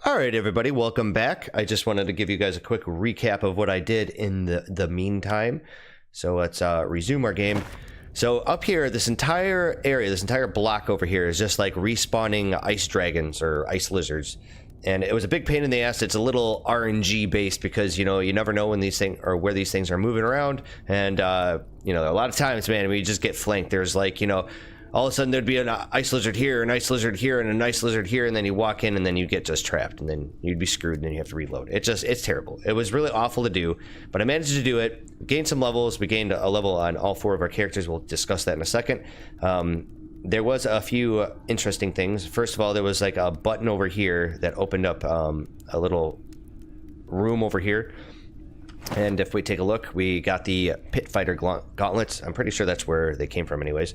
Alright everybody, welcome back. I just wanted to give you guys a quick recap of what I did in the meantime. So let's resume our game. So up here, this entire area, this entire block over here is just like respawning ice dragons or ice lizards. And it was a big pain in the ass. It's a little RNG based because, you know, you never know when these things or where these things are moving around. And, you know, a lot of times, man, we just get flanked. There's like, you know, all of a sudden there'd be an ice lizard here, an ice lizard here, and an ice lizard here, and then you walk in and then you get just trapped, and then you'd be screwed, and then you have to reload. It's terrible. It was really awful to do, but I managed to do it. Gained some levels. We gained a level on all 4 of our characters. We'll discuss that in a second. There was a few interesting things. First of all, there was like a button over here that opened up a little room over here. And if we take a look, we got the pit fighter gauntlets. I'm pretty sure that's where they came from anyways.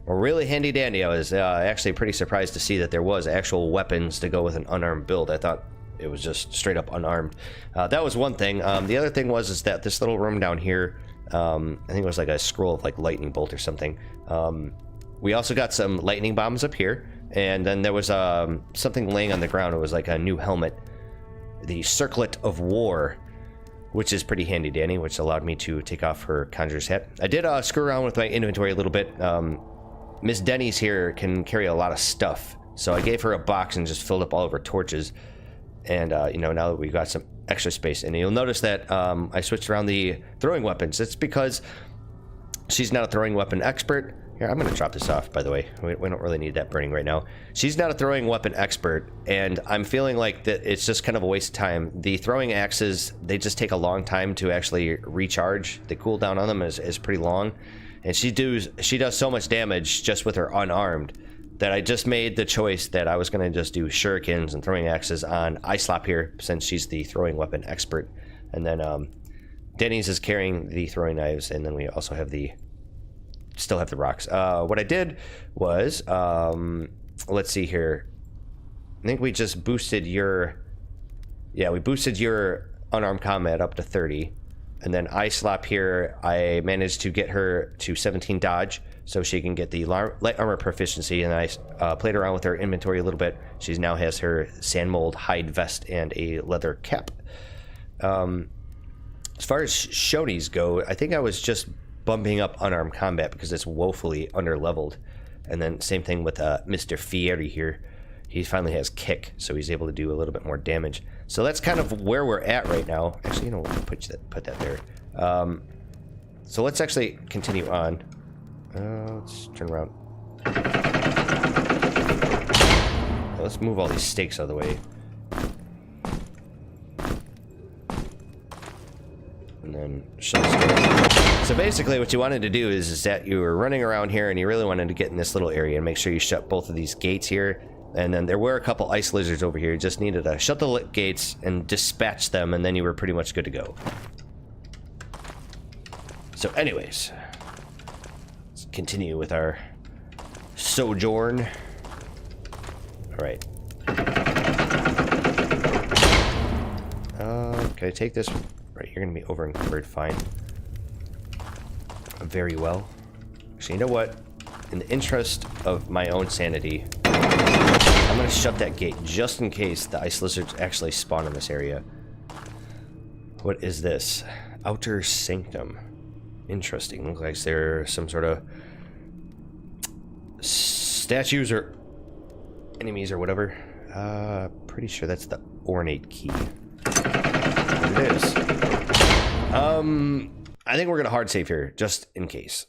Really handy dandy. I was actually pretty surprised to see that there was actual weapons to go with an unarmed build. I thought it was just straight up unarmed. That was one thing. The other thing was that this little room down here, I think it was like a scroll of like lightning bolt or something. We also got some lightning bombs up here, and then there was something laying on the ground. It was like a new helmet, the Circlet of War, which is pretty handy dandy, which allowed me to take off her conjurer's hat. I did screw around with my inventory a little bit. Miss Denny's here can carry a lot of stuff, so I gave her a box and just filled up all of her torches. And you know, now that we've got some extra space, and you'll notice that I switched around the throwing weapons. It's because she's not a throwing weapon expert. Here, I'm going to drop this off, by the way. We don't really need that burning right now. She's not a throwing weapon expert, and I'm feeling like that it's just kind of a waste of time. The throwing axes, they just take a long time to actually recharge. The cooldown on them is pretty long. And she does so much damage just with her unarmed that I just made the choice that I was going to just do shurikens and throwing axes on Islop here, since she's the throwing weapon expert. And then Denny's is carrying the throwing knives, and then we also have still have the rocks. What I did was, let's see here. I think we just boosted we boosted your unarmed combat up to 30. And then Islop here, I managed to get her to 17 dodge, so she can get the light armor proficiency, and I played around with her inventory a little bit. She now has her sand mold hide vest and a leather cap. As far as Shoney's go, I think I was just bumping up unarmed combat because it's woefully under-leveled. And then same thing with Mr. Fieri here. He finally has kick, so he's able to do a little bit more damage. So that's kind of where we're at right now. Actually, you know, we'll put that there. So let's actually continue on. Let's turn around. Let's move all these stakes out of the way. And then shut this door. So basically what you wanted to do is that you were running around here and you really wanted to get in this little area and make sure you shut both of these gates here. And then there were a couple ice lizards over here. You just needed to shut the gates and dispatch them, and then you were pretty much good to go. So anyways, let's continue with our sojourn. All right. Can I take this? Right, you're going to be over encumbered. Fine. Very well. Actually, you know what? In the interest of my own sanity, I'm going to shut that gate just in case the ice lizards actually spawn in this area. What is this? Outer Sanctum. Interesting. Looks like there's some sort of statues or enemies or whatever. Pretty sure that's the ornate key. There it is. I think we're going to hard save here, just in case.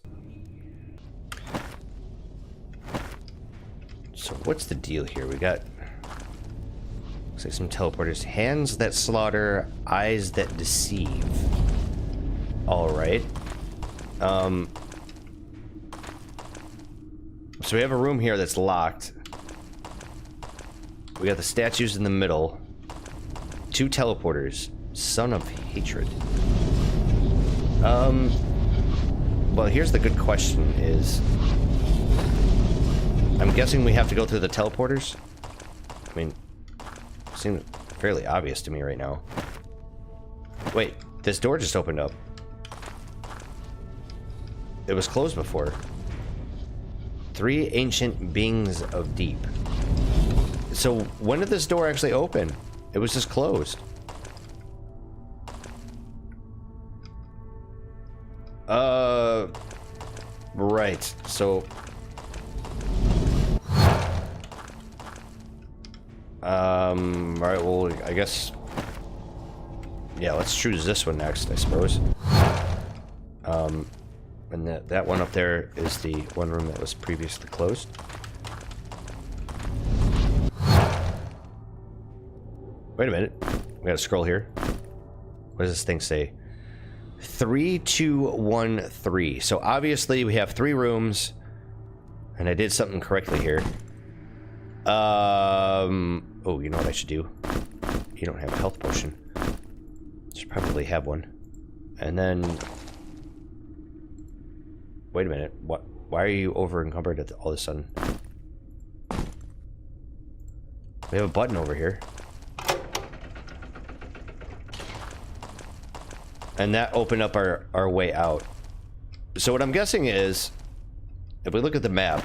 So what's the deal here? We got, looks like some teleporters. Hands that slaughter, eyes that deceive. All right. So we have a room here that's locked. We got the statues in the middle. 2 teleporters. Son of Hatred. Well, here's the good question is, I'm guessing we have to go through the teleporters? I mean, it seems fairly obvious to me right now. Wait, this door just opened up. It was closed before. 3 ancient beings of deep. So when did this door actually open? It was just closed. Right. So... Alright, well, I guess... Yeah, let's choose this one next, I suppose. And that one up there is the one room that was previously closed. Wait a minute. We gotta scroll here. What does this thing say? 3213. So obviously we have 3 rooms, and I did something correctly here. Oh, you know what I should do? You don't have a health potion. Should probably have one. And then... Wait a minute. What? Why are you over encumbered all of a sudden? We have a button over here. And that opened up our way out. So what I'm guessing is, if we look at the map,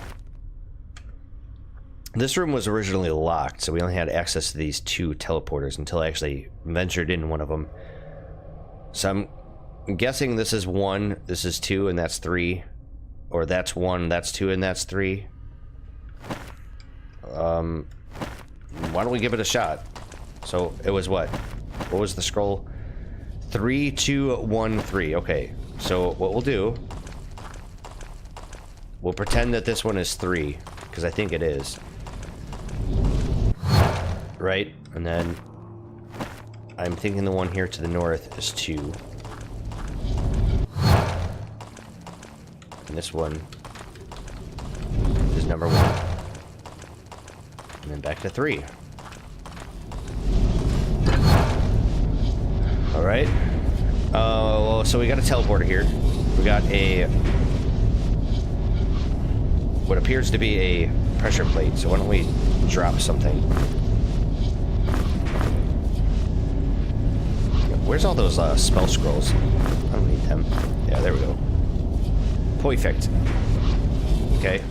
this room was originally locked, so we only had access to these 2 teleporters until I actually ventured in one of them. So I'm guessing this is 1, this is 2, and that's 3. Or that's 1, that's 2, and that's 3. Why don't we give it a shot? So it was what? What was the scroll? 3213. Okay, so what we'll do, we'll pretend that this one is 3, because I think it is. Right? And then I'm thinking the one here to the north is 2. And this one is number 1. And then back to 3. Alright. Well, so we got a teleporter here. We got a... what appears to be a pressure plate. So why don't we drop something? Where's all those spell scrolls? I don't need them. Yeah, there we go. Perfect. Okay.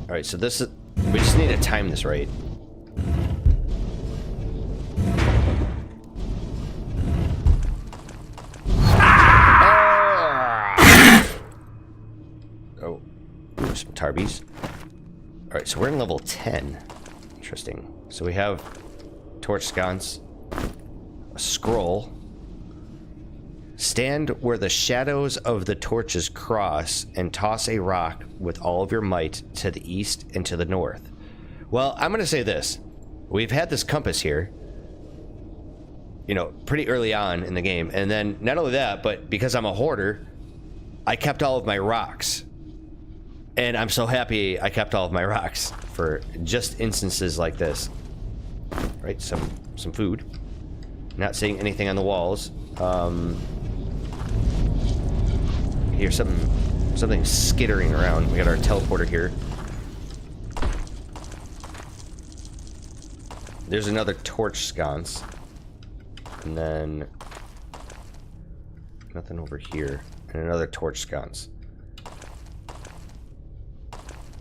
Alright, so this is... we just need to time this right. Oh. Ooh, some tarbies. Alright, so we're in level 10. Interesting. So we have torch sconce, a scroll. Stand where the shadows of the torches cross and toss a rock with all of your might to the east and to the north. Well, I'm going to say this. We've had this compass here, you know, pretty early on in the game. And then not only that, but because I'm a hoarder, I kept all of my rocks. And I'm so happy I kept all of my rocks for just instances like this. Right, some food. Not seeing anything on the walls. Here's something skittering around. We got our teleporter here. There's another torch sconce. And then nothing over here. And another torch sconce.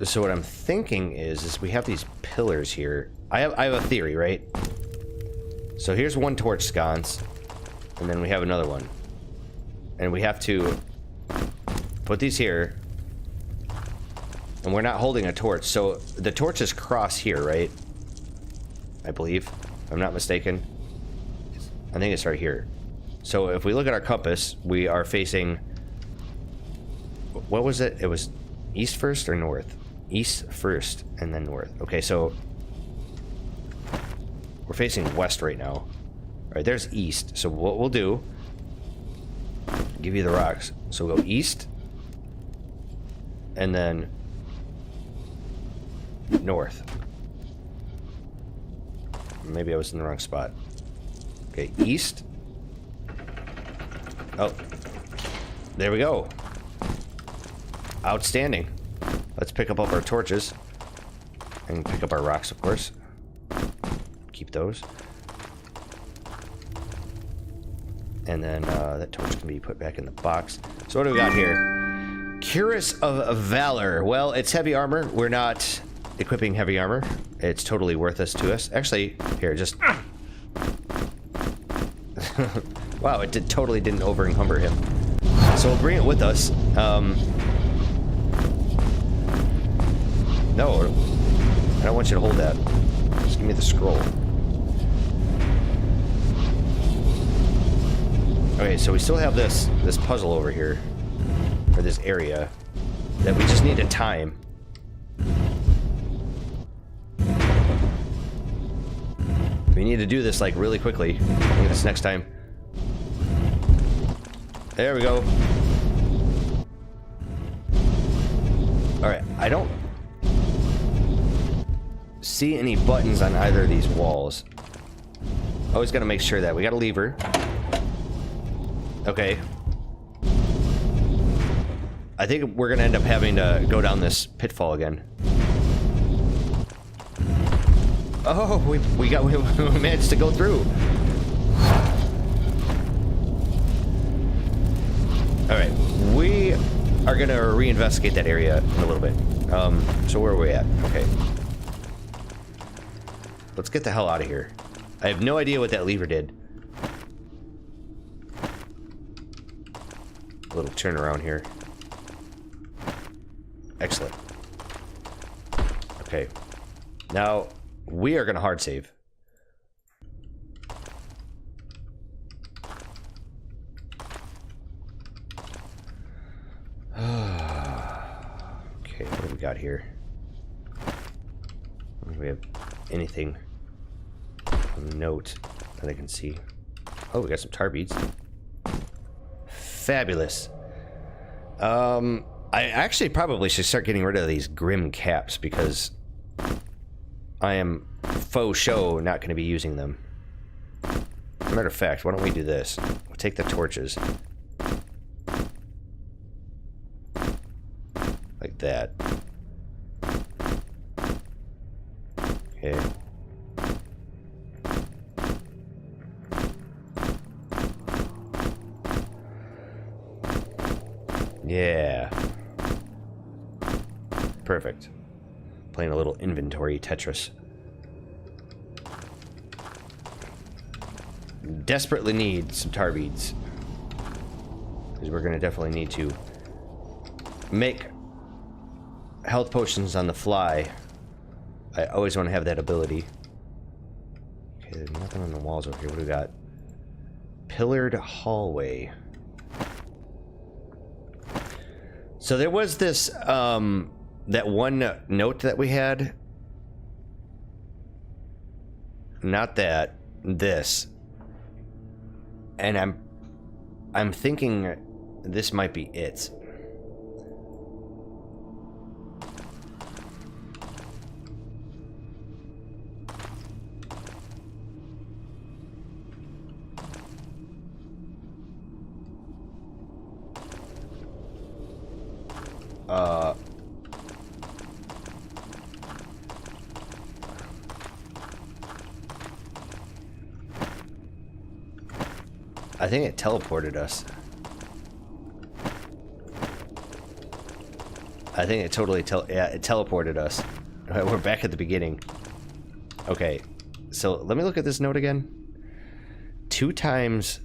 So what I'm thinking is we have these pillars here. I have a theory, right? So here's one torch sconce, and then we have another one. And we have to put these here. And we're not holding a torch, so the torches cross here, right? I believe, if I'm not mistaken. I think it's right here. So if we look at our compass, we are facing... what was it? It was east first or north? East first, and then north. Okay, so we're facing west right now. All right, there's east. So what we'll do, give you the rocks. So we'll go east, and then north. Maybe I was in the wrong spot. Okay, east. Oh, there we go. Outstanding. Let's pick up all of our torches. And pick up our rocks, of course. Keep those. And then that torch can be put back in the box. So what do we got here? Cuirass of Valor. Well, it's heavy armor. We're not equipping heavy armor. It's totally worth this to us. Actually, here, just... Wow, it totally didn't over-encumber him. So we'll bring it with us. No, I don't want you to hold that. Just give me the scroll. Okay, so we still have this puzzle over here, or this area, that we just need to time. We need to do this like really quickly. I think this next time. There we go. Alright, I don't see any buttons on either of these walls. Always gotta make sure that. We got a lever. Okay. I think we're gonna end up having to go down this pitfall again. Oh, we managed to go through. All right, we are gonna reinvestigate that area in a little bit. So where are we at? Okay. Let's get the hell out of here. I have no idea what that lever did. A little turn around here. Excellent. Okay. Now, we are gonna hard save. Okay, what do we got here? Do we have anything of note that I can see? Oh, we got some tar beads. Fabulous. I actually probably should start getting rid of these grim caps because I am faux show not going to be using them. As a matter of fact, why don't we do this? We'll take the torches. Like that. Okay. Yeah. Perfect. Playing a little inventory Tetris. Desperately need some tar beads. Because we're going to definitely need to make health potions on the fly. I always want to have that ability. Okay, there's nothing on the walls over here. What do we got? Pillared hallway. So there was this, that one note that we had. Not that. This. And I'm thinking this might be it. I think it teleported us. I think it totally it teleported us. We're back at the beginning. Okay, so let me look at this note again. 2 times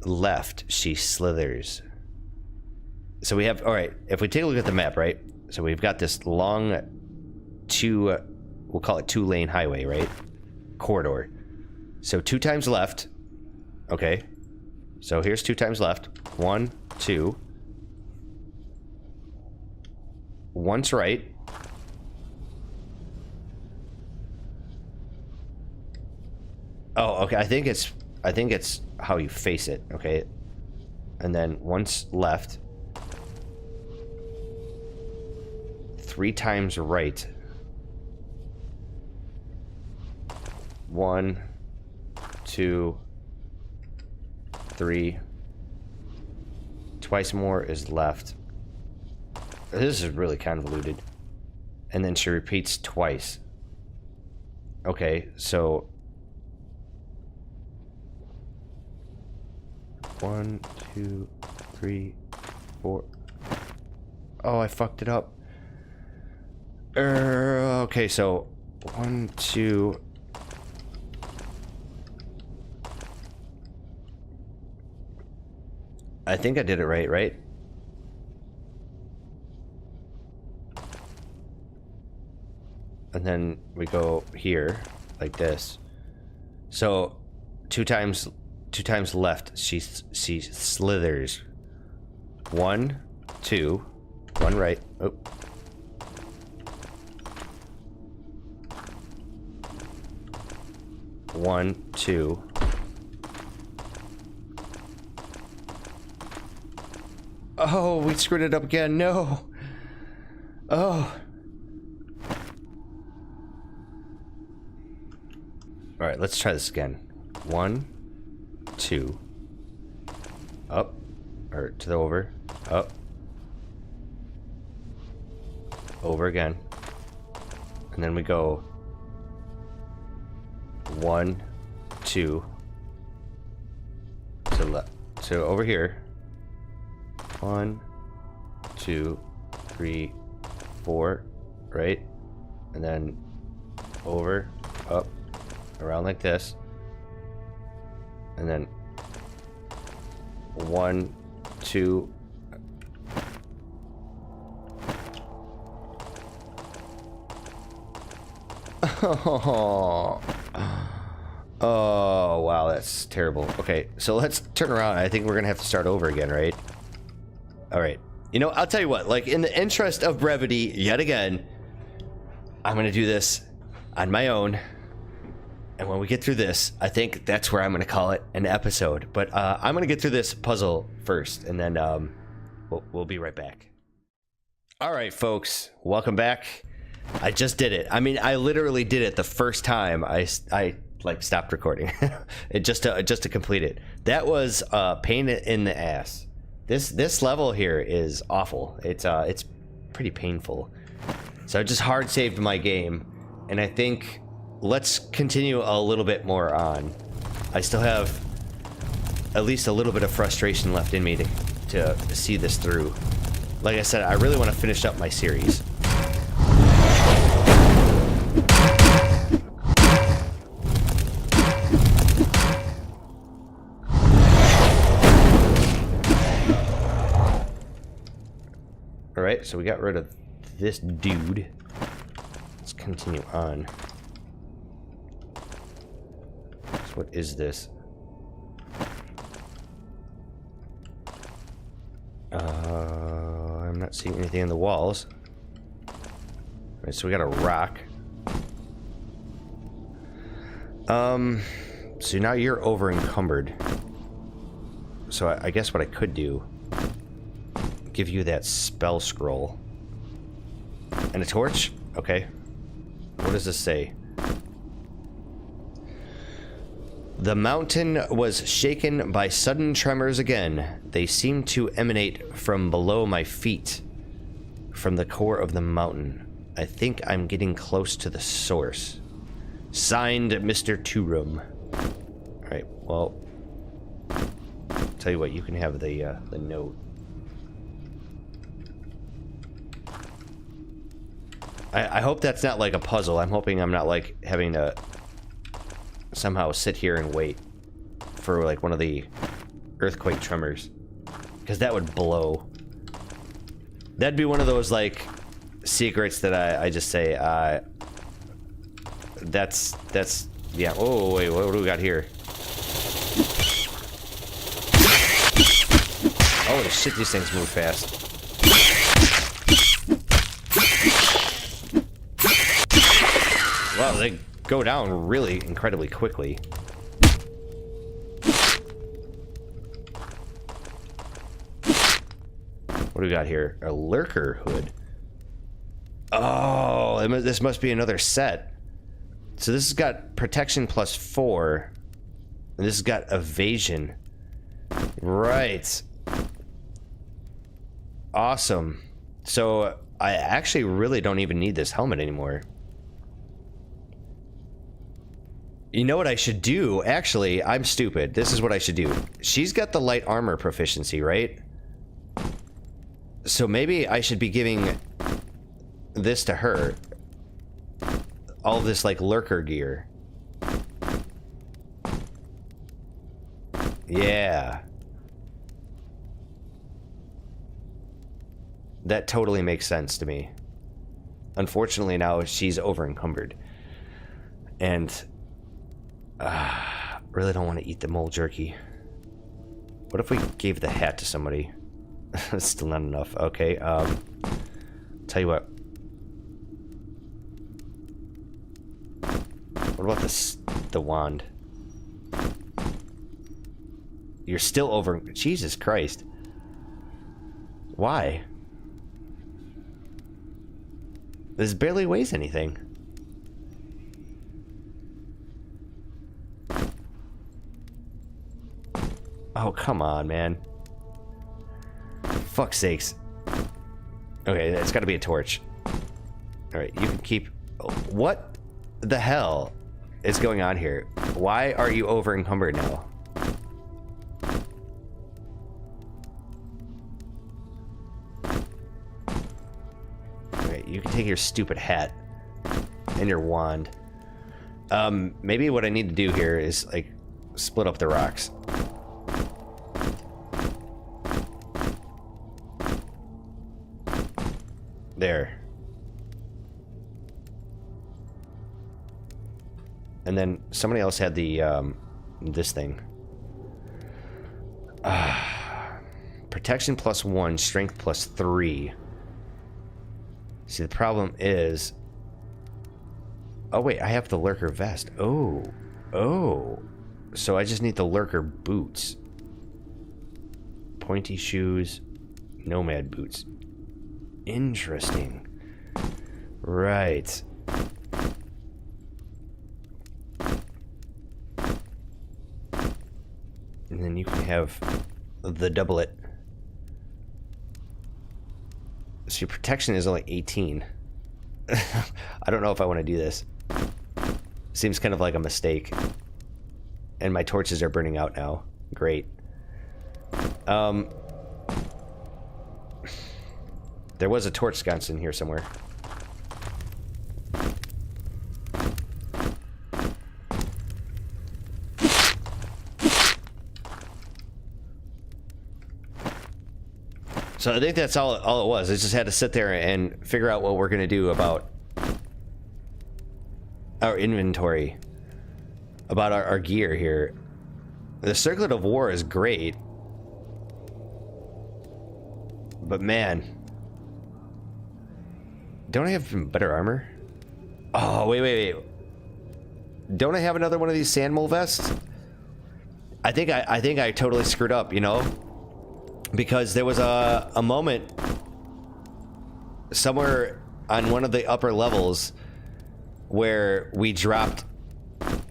left, she slithers. So we have, all right, if we take a look at the map, right? So we've got this long we'll call it 2-lane highway, right? Corridor. So 2 times left. Okay. So here's 2 times left. 1, 2. Once right. Oh, okay. I think it's how you face it, okay? And then once left. 3 times right. 1, 2, 3. Twice more is left. This is really convoluted. And then she repeats twice. Okay, so 1, 2, 3, 4. Oh, I fucked it up. Okay, so 1, 2. I think I did it right? And then we go here, like this. So, two times left, she slithers. 1, 2, 1 right. Oh. One, 2. Oh, we screwed it up again. No. Oh. All right, let's try this again. 1, 2. Up. Or to the over. Up. Over again. And then we go 1, 2. To left. So over here. 1, 2, 3, 4. Right? And then over. Up. Around like this. And then 1, 2. Oh, wow, that's terrible. Okay, so let's turn around. I think we're gonna have to start over again, right? All right. You know, I'll tell you what, like, in the interest of brevity, yet again, I'm gonna do this on my own. And when we get through this, I think that's where I'm going to call it an episode. But I'm going to get through this puzzle first, and then we'll be right back. All right, folks, welcome back. I just did it. I mean, I literally did it the first time I like stopped recording, just to complete it. That was pain in the ass. This level here is awful. It's pretty painful. So I just hard saved my game, and I think. Let's continue a little bit more on. I still have at least a little bit of frustration left in me to see this through. Like I said, I really want to finish up my series. Alright, so we got rid of this dude. Let's continue on. What is this? I'm not seeing anything in the walls. Right, so we got a rock. So now you're over encumbered. So I guess what I could do, give you that spell scroll. And a torch? Okay. What does this say? The mountain was shaken by sudden tremors again. They seemed to emanate from below my feet, from the core of the mountain. I think I'm getting close to the source. Signed, Mr. Two-Room. Alright, well, tell you what, you can have the note. I hope that's not like a puzzle. I'm hoping I'm not like having to somehow sit here and wait for like one of the earthquake tremors, because that would blow. That'd be one of those like secrets that I just say that's yeah. Oh wait, what do we got here? Holy shit, these things move fast. Wow, they go down really incredibly quickly. What do we got here? A lurker hood. Oh, this must be another set. So this has got protection +4. And this has got evasion. Right. Awesome. So I actually really don't even need this helmet anymore. You know what I should do? Actually, I'm stupid. This is what I should do. She's got the light armor proficiency, right? So maybe I should be giving this to her. All this, like, lurker gear. Yeah. That totally makes sense to me. Unfortunately, now she's over-encumbered. And... really don't want to eat the mole jerky. What if we gave the hat to somebody? That's still not enough. Okay, tell you what. What about the wand? You're still over... Jesus Christ. Why? This barely weighs anything. Oh, come on, man. Fuck's sakes. Okay, it's gotta be a torch. Alright, you can keep... What the hell is going on here? Why are you over encumbered now? Okay, you can take your stupid hat and your wand. Maybe what I need to do here is, like, split up the rocks. There. And then somebody else had the, this thing. Protection +1, strength +3. See, the problem is... Oh, wait, I have the lurker vest. Oh. Oh. So I just need the lurker boots. Pointy shoes. Nomad boots. Interesting. Right. And then you can have the doublet. So your protection is only 18. I don't know if I want to do this. Seems kind of like a mistake. And my torches are burning out now. Great. There was a torch sconce in here somewhere. So I think that's all it was. I just had to sit there and figure out what we're going to do about our inventory. About our gear here. The Circlet of War is great. But man... Don't I have some better armor? Oh, wait. Don't I have another one of these sand mole vests? I think I totally screwed up, you know? Because there was a moment somewhere on one of the upper levels where we dropped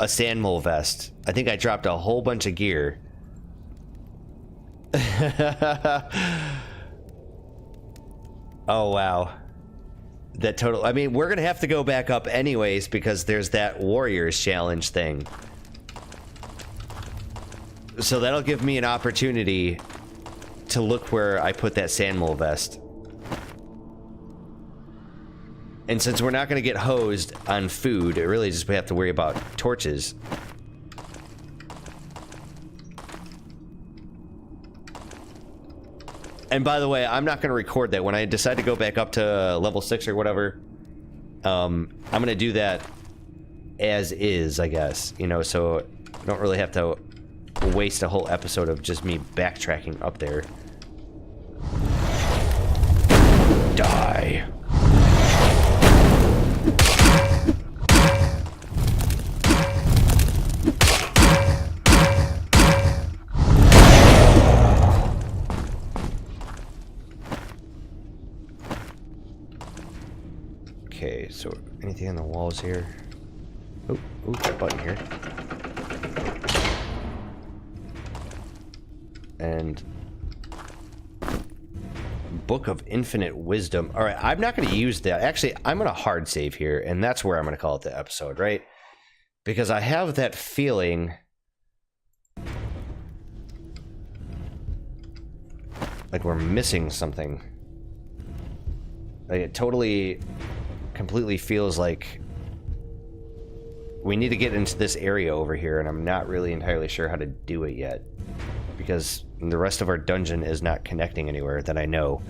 a sand mole vest. I think I dropped a whole bunch of gear. Oh, wow. That total... I mean, we're gonna have to go back up anyways because there's that Warriors Challenge thing. So that'll give me an opportunity to look where I put that sand mole vest. And since we're not gonna get hosed on food, it really just we have to worry about torches. And by the way, I'm not going to record that. When I decide to go back up to level 6 or whatever, I'm going to do that as is, I guess. You know, so I don't really have to waste a whole episode of just me backtracking up there. Die. Okay, so anything on the walls here? Oh, a button here. And Book of Infinite Wisdom. All right, I'm not going to use that. Actually, I'm going to hard save here, and that's where I'm going to call it the episode, right? Because I have that feeling like we're missing something. Like, it totally, completely feels like we need to get into this area over here, and I'm not really entirely sure how to do it yet, because the rest of our dungeon is not connecting anywhere that I know.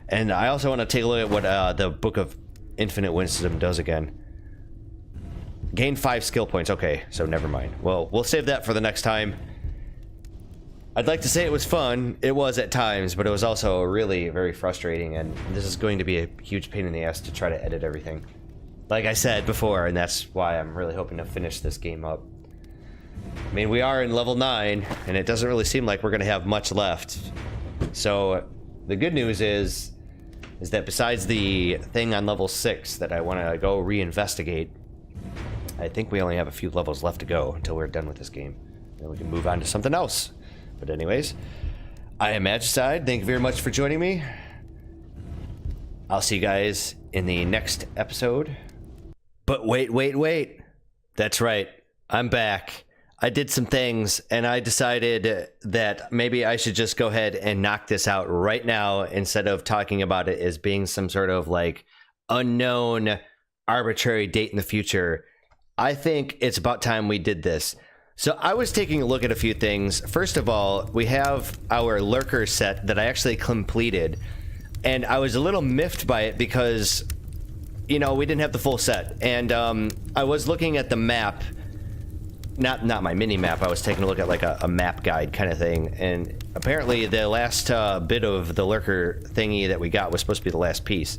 And I also want to take a look at what the Book of Infinite Wisdom does again. Gain 5 skill points. Okay, so never mind. Well, we'll save that for the next time. I'd like to say it was fun. It was at times, but it was also really very frustrating, and this is going to be a huge pain in the ass to try to edit everything. Like I said before, and that's why I'm really hoping to finish this game up. I mean, we are in level 9, and it doesn't really seem like we're going to have much left. So, the good news is that besides the thing on level 6 that I want to go reinvestigate, I think we only have a few levels left to go until we're done with this game. Then we can move on to something else. But anyways, I am Magicide. Thank you very much for joining me. I'll see you guys in the next episode. But wait. That's right. I'm back. I did some things, and I decided that maybe I should just go ahead and knock this out right now instead of talking about it as being some sort of like unknown arbitrary date in the future. I think it's about time we did this. So I was taking a look at a few things. First of all, we have our lurker set that I actually completed, and I was a little miffed by it because, you know, we didn't have the full set. And I was looking at the map. Not my mini map. I was taking a look at like a map guide kind of thing, and apparently the last bit of the lurker thingy that we got was supposed to be the last piece,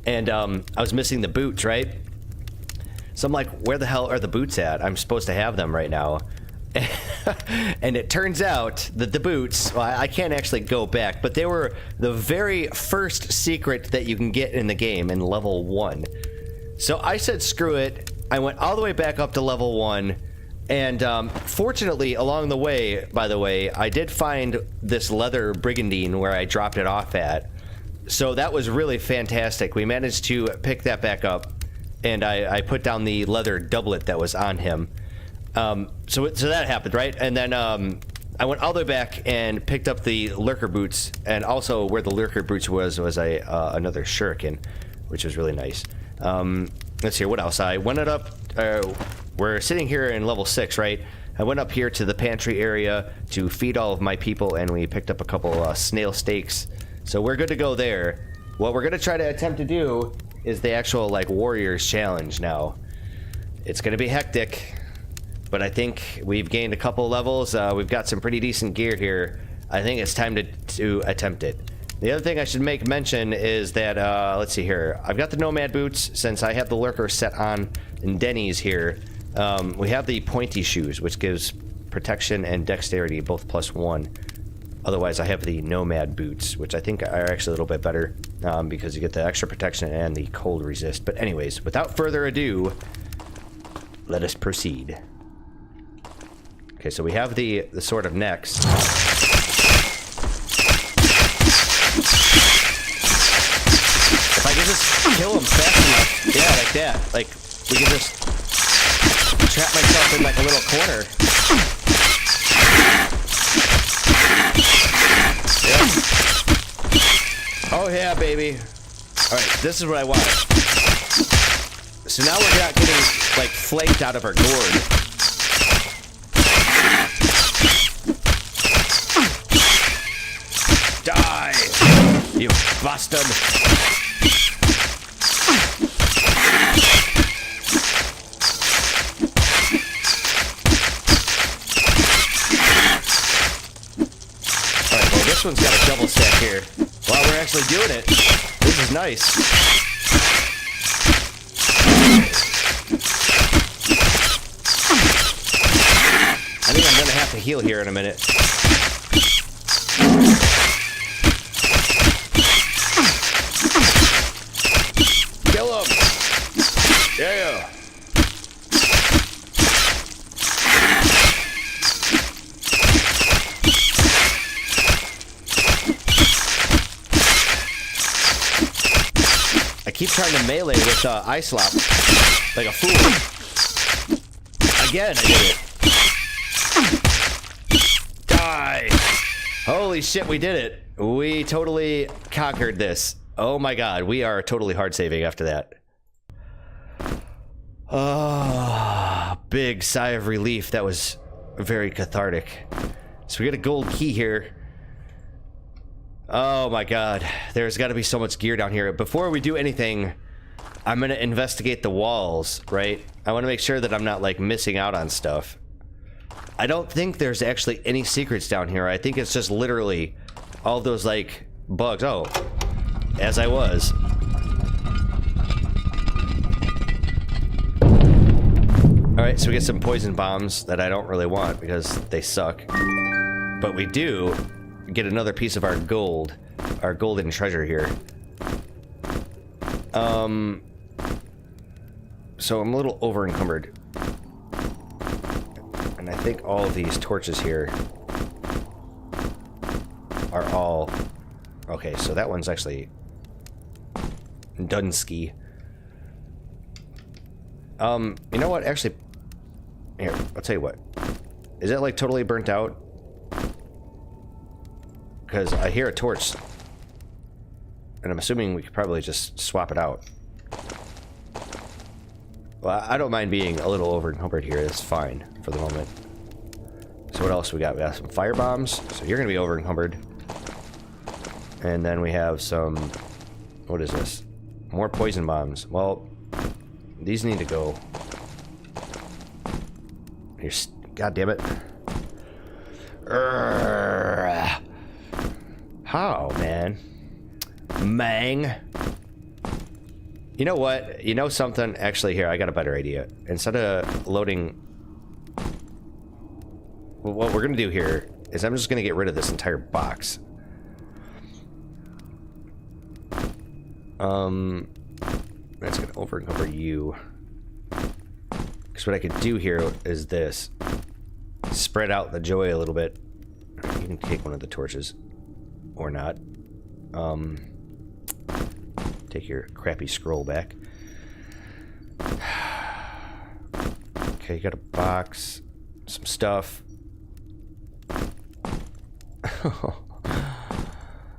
and I was missing the boots, right? So I'm like, where the hell are the boots at? I'm supposed to have them right now. And it turns out that the boots, well, I can't actually go back, but they were the very first secret that you can get in the game in level 1. So I said screw it. I went all the way back up to level 1. And fortunately, along the way, by the way, I did find this leather brigandine where I dropped it off at. So that was really fantastic. We managed to pick that back up, and I put down the leather doublet that was on him. So that happened, right? And then I went all the way back and picked up the lurker boots, and also where the lurker boots was another shuriken, which was really nice. Let's see, what else? I went it up... we're sitting here in level 6, right? I went up here to the pantry area to feed all of my people, and we picked up a couple snail steaks. So we're good to go there. What we're going to try to attempt to do is the actual, like, Warriors Challenge now. It's going to be hectic, but I think we've gained a couple levels. We've got some pretty decent gear here. I think it's time to attempt it. The other thing I should make mention is that, let's see here. I've got the Nomad boots, since I have the lurker set on in Denny's here. We have the pointy shoes, which gives protection and dexterity, both +1. Otherwise, I have the Nomad boots, which I think are actually a little bit better, because you get the extra protection and the cold resist. But anyways, without further ado, let us proceed. Okay, so we have the sword of next. If I can just kill him fast enough, yeah, like that. Like, we can just trap myself in like a little corner. Yep. Oh yeah, baby. Alright, this is what I want. So now we're not getting like flaked out of our gourd. Die, you bastard. This one's got a double stack here. Wow, we're actually doing it. This is nice. I think I'm gonna have to heal here in a minute. Kill him! Yeah! I keep trying to melee with Ice Slop like a fool. Again, I did it. Die! Holy shit, we did it. We totally conquered this. Oh my god, we are totally hard saving after that. Oh, big sigh of relief. That was very cathartic. So we got a gold key here. Oh my god, there's got to be so much gear down here. Before we do anything, I'm going to investigate the walls, right? I want to make sure that I'm not, like, missing out on stuff. I don't think there's actually any secrets down here. I think it's just literally all those, like, bugs. Oh, as I was. Alright, so we get some poison bombs that I don't really want because they suck. But we do get another piece of our gold. Our golden treasure here. So I'm a little over encumbered. And I think all of these torches here are all... Okay, so that one's actually Dunsky. You know what? Actually, here, I'll tell you what. Is it like totally burnt out? Because I hear a torch. And I'm assuming we could probably just swap it out. Well, I don't mind being a little over encumbered here. That's fine for the moment. So what else we got? We got some fire bombs. So you're going to be over encumbered. And then we have some... What is this? More poison bombs. Well, these need to go. Here, God damn it. How, man? Mang. You know what? You know something? Actually, here, I got a better idea. Instead of loading... What we're going to do here is I'm just going to get rid of this entire box. That's going to over-encumber you. Because what I could do here is this. Spread out the joy a little bit. You can take one of the torches. Or not. Take your crappy scroll back. Okay, you got a box. Some stuff.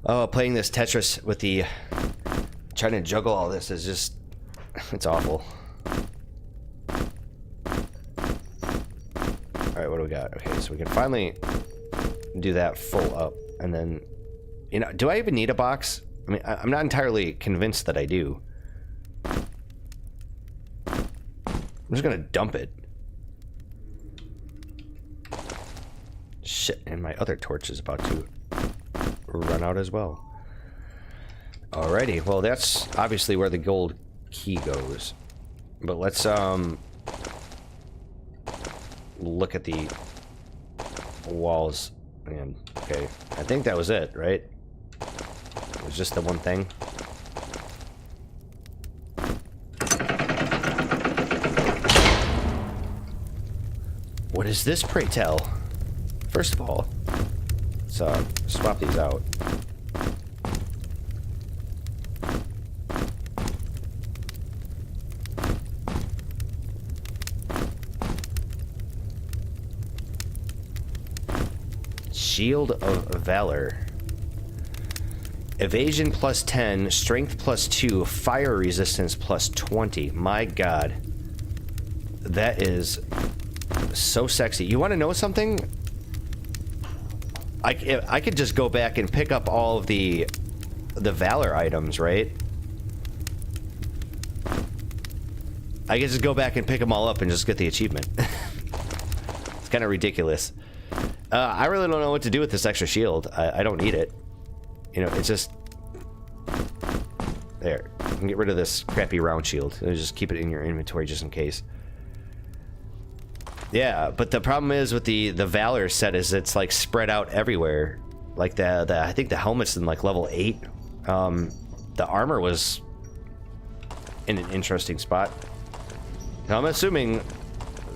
Oh, playing this Tetris with the... Trying to juggle all this is just... It's awful. Alright, what do we got? Okay, so we can finally do that full up. And then... You know, do I even need a box? I mean, I'm not entirely convinced that I do. I'm just gonna dump it. Shit, and my other torch is about to run out as well. Alrighty, well that's obviously where the gold key goes. But let's look at the walls again. Okay, I think that was it, right? It was just the one thing. What is this, pray tell? First of all, let's swap these out. Shield of Valor. Evasion plus 10, strength plus 2, fire resistance plus 20. My god. That is so sexy. You want to know something? I could just go back and pick up all of the Valor items, right? I could just go back and pick them all up and just get the achievement. It's kind of ridiculous. I really don't know what to do with this extra shield. I don't need it. You know, it's just... There. You can get rid of this crappy round shield. Just keep it in your inventory just in case. Yeah, but the problem is with the Valor set is it's like spread out everywhere. Like I think the helmet's in like level 8. The armor was in an interesting spot. Now I'm assuming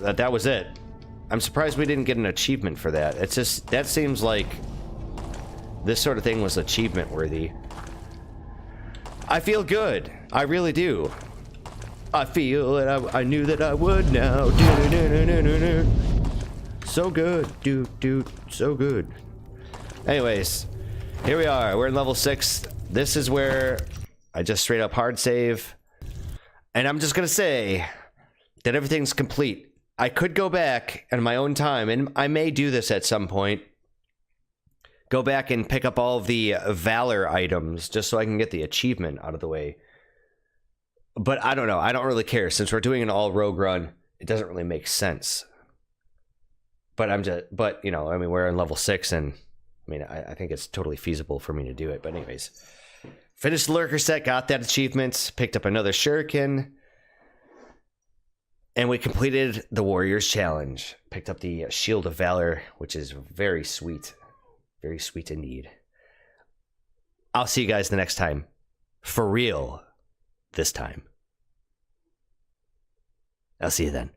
that was it. I'm surprised we didn't get an achievement for that. It's just, that seems like this sort of thing was achievement worthy. I feel good. I really do. I feel that I knew that I would now. So good, dude, so good. Anyways, here we are. We're in level 6. This is where I just straight up hard save. And I'm just going to say that everything's complete. I could go back in my own time, and I may do this at some point. Go back and pick up all of the Valor items just so I can get the achievement out of the way. But I don't know. I don't really care. Since we're doing an all rogue run, it doesn't really make sense. But you know, I mean, we're in level 6, and I mean, I think it's totally feasible for me to do it. But anyways, finished the lurker set, got that achievement, picked up another shuriken, and we completed the Warriors Challenge. Picked up the Shield of Valor, which is very sweet. Very sweet indeed. I'll see you guys the next time. For real, this time. I'll see you then.